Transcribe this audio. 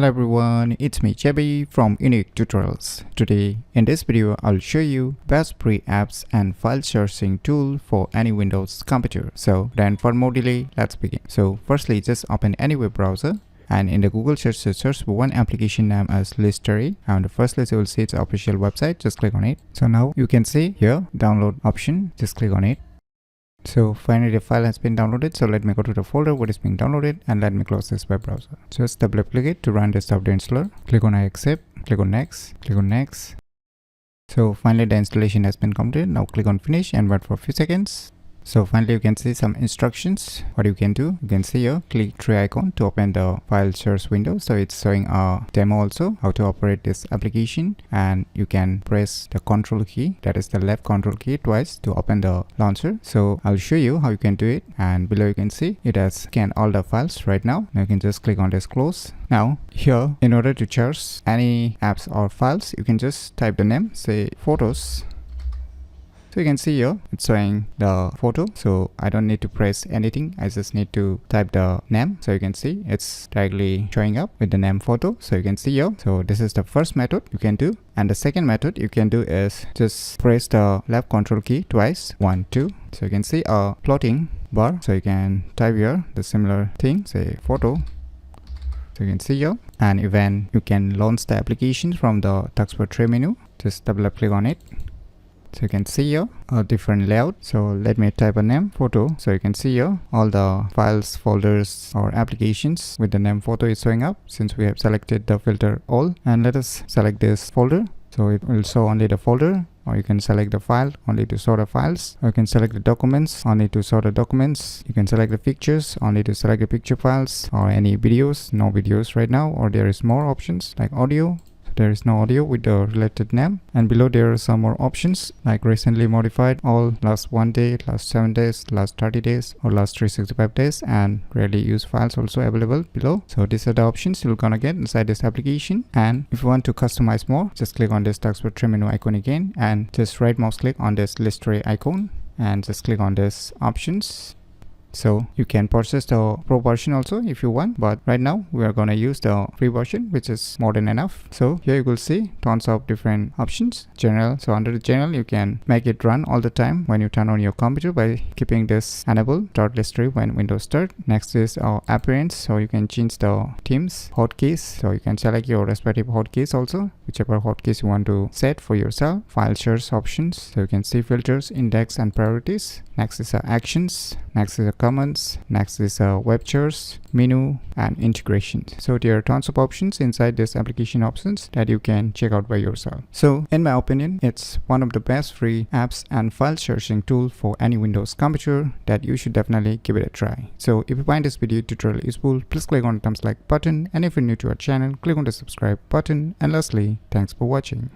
Hello everyone, it's me JB from UniqueTutorials. Today in this video I'll show you best free apps and file searching tool for any Windows computer. So then for more delay, let's begin. So firstly, just open any web browser and in the Google search for one application name as Listery, and firstly you will see its official website. Just click on it. So now you can see here download option, just click on it. So finally the file has been downloaded, so let me go to the folder what is being downloaded and let me close this web browser. Just double click it to run the software installer. Click on I accept, click on next, click on next. So finally the installation has been completed. Now click on finish and wait for a few seconds. So finally you can see some instructions. What you can do, you can see here click three icon to open the file search window. So it's showing a demo also how to operate this application, and you can press the control key, that is the left control key, twice to open the launcher. So I'll show you how you can do it, and below you can see it has scanned all the files right now. Now you can just click on this close. Now here, in order to search any apps or files, you can just type the name, say photos. So you can see here it's showing the photo, so I don't need to press anything, I just need to type the name. So you can see it's directly showing up with the name photo. So you can see here, so this is the first method you can do, and the second method you can do is just press the left control key twice, 1 2. So you can see a plotting bar, so you can type here the similar thing, say photo. So you can see here, and even you can launch the application from the taskbar tray menu. Just double click on it. So you can see here a different layout. So let me type a name photo. So you can see here all the files, folders or applications with the name photo is showing up since we have selected the filter all. And let us select this folder. So it will show only the folder, or you can select the file only to show the files, or you can select the documents only to show the documents. You can select the pictures only to select the picture files, or any videos, no videos right now, or there is more options like audio. There is no audio with the related name, and below there are some more options like recently modified, all, last 1 day, last 7 days, last 30 days or last 365 days, and rarely used files also available below. So these are the options you're gonna get inside this application. And if you want to customize more, just click on this taskbar tray menu icon again and just right mouse click on this list tray icon and just click on this options. So you can purchase the pro version also if you want, but right now we are gonna use the free version, which is more than enough. So here you will see tons of different options. General, so under the general you can make it run all the time when you turn on your computer by keeping this enable start history when Windows start. Next is our appearance, so you can change the themes, hotkeys, so you can select your respective hotkeys also, whichever hotkeys you want to set for yourself. File search options, so you can see filters, index and priorities. Next is actions, next is comments, next is web search, menu and integration. So there are tons of options inside this application options that you can check out by yourself. So in my opinion, it's one of the best free apps and file searching tool for any Windows computer that you should definitely give it a try. So if you find this video tutorial useful, please click on the thumbs like button, and if you're new to our channel, click on the subscribe button, and lastly, thanks for watching.